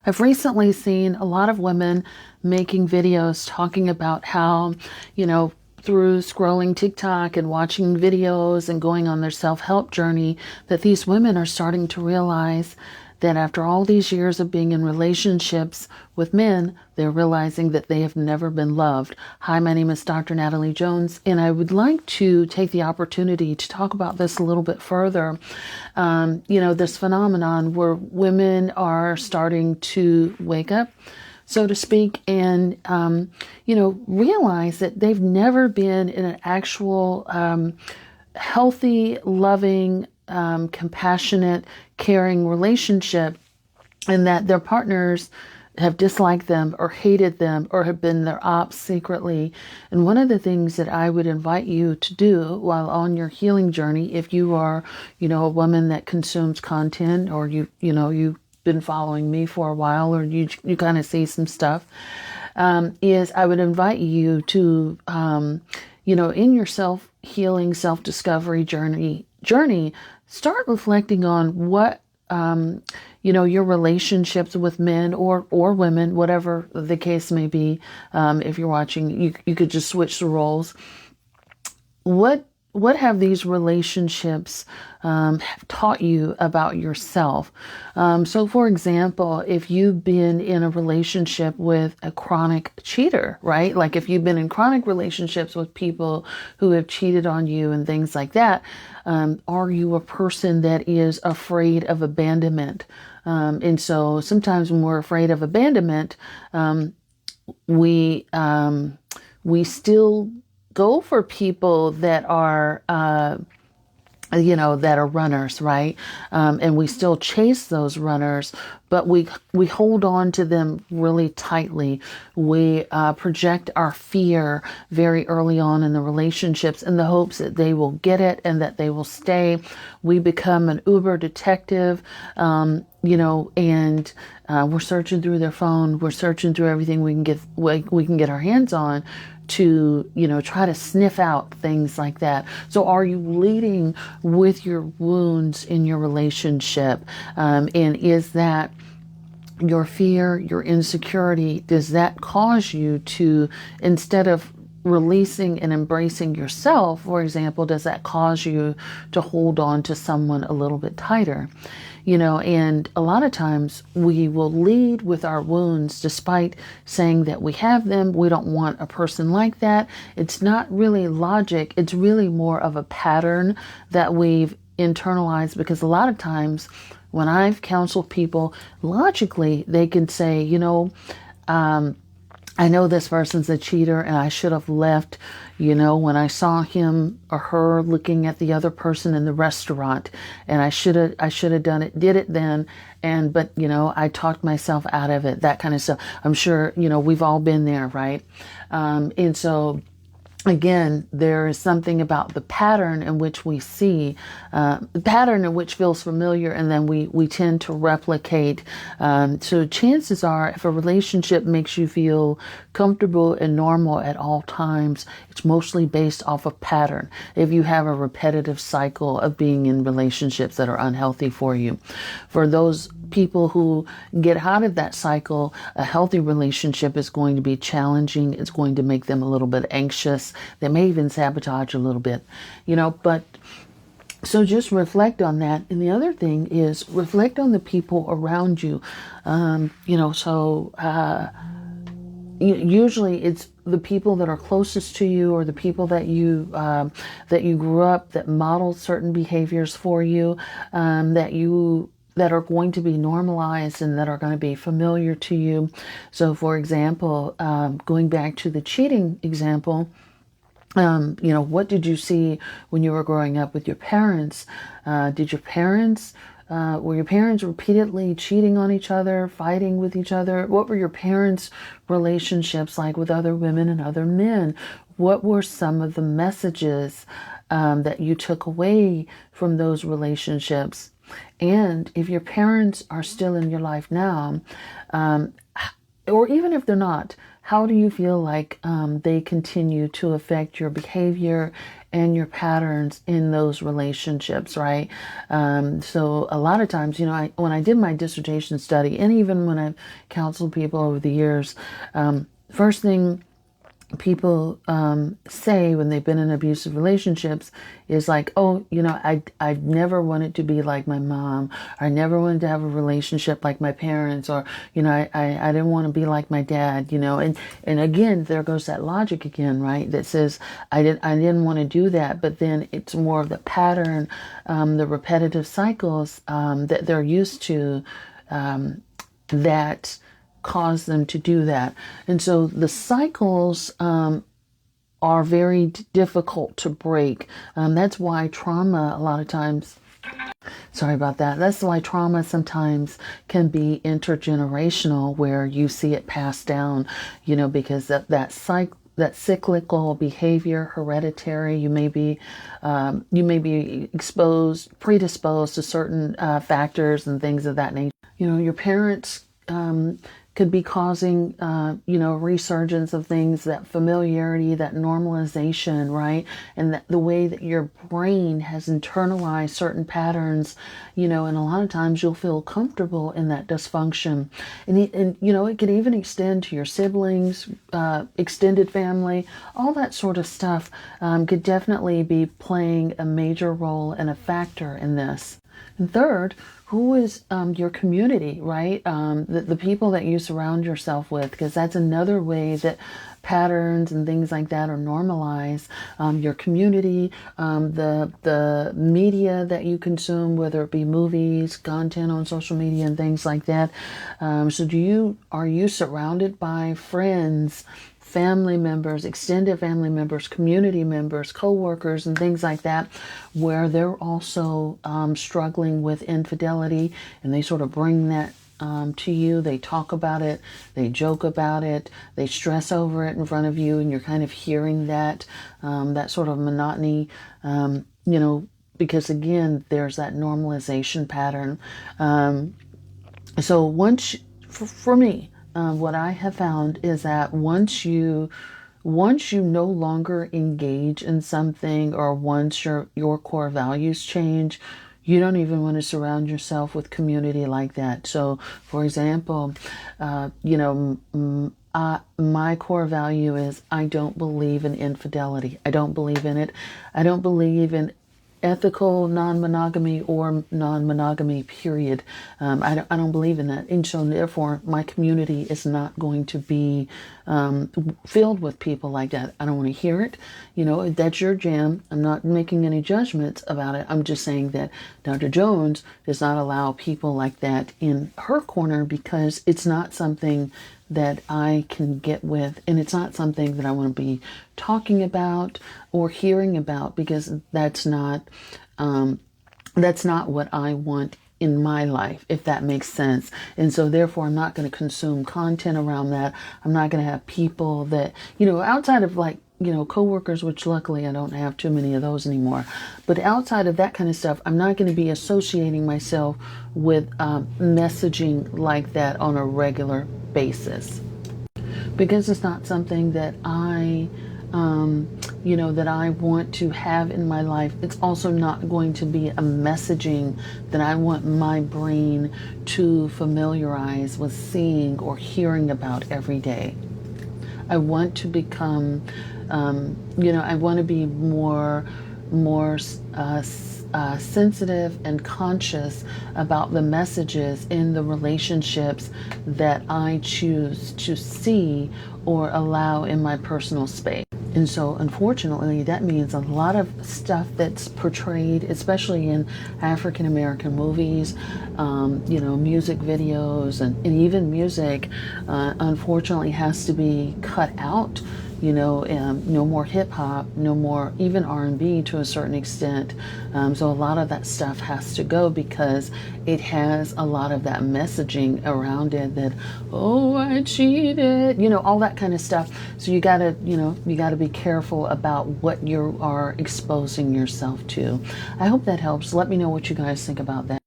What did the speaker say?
I've recently seen a lot of women making videos talking about how, through scrolling TikTok and watching videos and going on their self-help journey, that these women are starting to realize that after all these years of being in relationships with men, they're realizing that they have never been loved. Hi, my name is Dr. Natalie Jones, and I would like to take the opportunity to talk about this a little bit further. This phenomenon where women are starting to wake up, so to speak, and, realize that they've never been in an actual healthy, loving, compassionate, caring relationship, and that their partners have disliked them or hated them or have been their ops secretly. And one of the things that I would invite you to do while on your healing journey, if you are, a woman that consumes content, or you've been following me for a while, or you kind of see some stuff, is I would invite you to, in your self-healing, self-discovery journey, start reflecting on what, your relationships with men or women, whatever the case may be. If you're watching, you could just switch the roles. What have these relationships have taught you about yourself? So, for example, if you've been in a relationship with a chronic cheater, right? Like if you've been in chronic relationships with people who have cheated on you and things like that, are you a person that is afraid of abandonment? And so sometimes when we're afraid of abandonment, we still go for people that are, that are runners, right? And we still chase those runners, but we hold on to them really tightly. We project our fear very early on in the relationships in the hopes that they will get it and that they will stay. We become an Uber detective, and we're searching through their phone. We're searching through everything we can get our hands on to, try to sniff out things like that. So are you leading with your wounds in your relationship? And is that your fear, your insecurity? Does that cause you to, instead of releasing and embracing yourself, for example, does that cause you to hold on to someone a little bit tighter? And a lot of times we will lead with our wounds despite saying that we have them. We don't want a person like that. It's not really logic. It's really more of a pattern that we've internalized, because a lot of times when I've counseled people, logically, they can say, I know this person's a cheater and I should have left, when I saw him or her looking at the other person in the restaurant, and I should have did it then. But I talked myself out of it, that kind of stuff. I'm sure, we've all been there, right? And so, again, there is something about the pattern in which we see, the pattern in which feels familiar, and then we tend to replicate. So chances are, if a relationship makes you feel comfortable and normal at all times, it's mostly based off a pattern. If you have a repetitive cycle of being in relationships that are unhealthy for you. For those people who get out of that cycle, a healthy relationship is going to be challenging. It's going to make them a little bit anxious. They may even sabotage a little bit, but so just reflect on that. And the other thing is reflect on the people around you. Usually it's the people that are closest to you, or the people that you grew up, that modeled certain behaviors for you, that are going to be normalized and that are going to be familiar to you. So, for example, going back to the cheating example, what did you see when you were growing up with your parents? Were your parents repeatedly cheating on each other, fighting with each other? What were your parents' relationships like with other women and other men? What were some of the messages that you took away from those relationships? And if your parents are still in your life now, or even if they're not, how do you feel like they continue to affect your behavior and your patterns in those relationships, right? So a lot of times, when I did my dissertation study, and even when I've counseled people over the years, first thing people say when they've been in abusive relationships is like, oh, I never wanted to be like my mom. I never wanted to have a relationship like my parents, or, I didn't want to be like my dad, and again, there goes that logic again, right? That says, I didn't want to do that, but then it's more of the pattern, the repetitive cycles, that they're used to, that cause them to do that. And so the cycles are very difficult to break. That's why trauma a lot of times, sorry about that. That's why trauma sometimes can be intergenerational, where you see it passed down, because that cyclical behavior, hereditary. You may be predisposed to certain factors and things of that nature. Your parents could be causing, resurgence of things, that familiarity, that normalization, right? And that the way that your brain has internalized certain patterns, and a lot of times you'll feel comfortable in that dysfunction. And it could even extend to your siblings, extended family, all that sort of stuff could definitely be playing a major role and a factor in this. And third, who is your community, right? The people that you surround yourself with, because that's another way that patterns and things like that are normalized. Your community, the media that you consume, whether it be movies, content on social media, and things like that. So are you surrounded by friends, family members, extended family members, community members, co-workers, and things like that, where they're also struggling with infidelity, and they sort of bring that to you? They talk about it, they joke about it, they stress over it in front of you, and you're kind of hearing that sort of monotony, because again, there's that normalization pattern. So for me, what I have found is that once you no longer engage in something, or once your core values change, you don't even want to surround yourself with community like that. So, for example, my core value is, I don't believe in infidelity. I don't believe in it. I don't believe in ethical non-monogamy or non-monogamy, period. I don't believe in that. And so therefore my community is not going to be filled with people like that. I don't want to hear it. That's your jam. I'm not making any judgments about it. I'm just saying that Dr. Jones does not allow people like that in her corner, because it's not something that I can get with, and it's not something that I want to be talking about or hearing about, because that's not what I want in my life, if that makes sense. And so therefore I'm not going to consume content around that. I'm not going to have people that, outside of coworkers, which luckily I don't have too many of those anymore. But outside of that kind of stuff, I'm not going to be associating myself with messaging like that on a regular basis, because it's not something that I want to have in my life. It's also not going to be a messaging that I want my brain to familiarize with seeing or hearing about every day. I want to become, I want to be more sensitive and conscious about the messages in the relationships that I choose to see or allow in my personal space. And so unfortunately, that means a lot of stuff that's portrayed, especially in African American movies, music videos, and even music, unfortunately has to be cut out. No more hip hop, no more even R&B to a certain extent. So a lot of that stuff has to go, because it has a lot of that messaging around it that, oh, I cheated, all that kind of stuff. So you gotta be careful about what you are exposing yourself to. I hope that helps. Let me know what you guys think about that.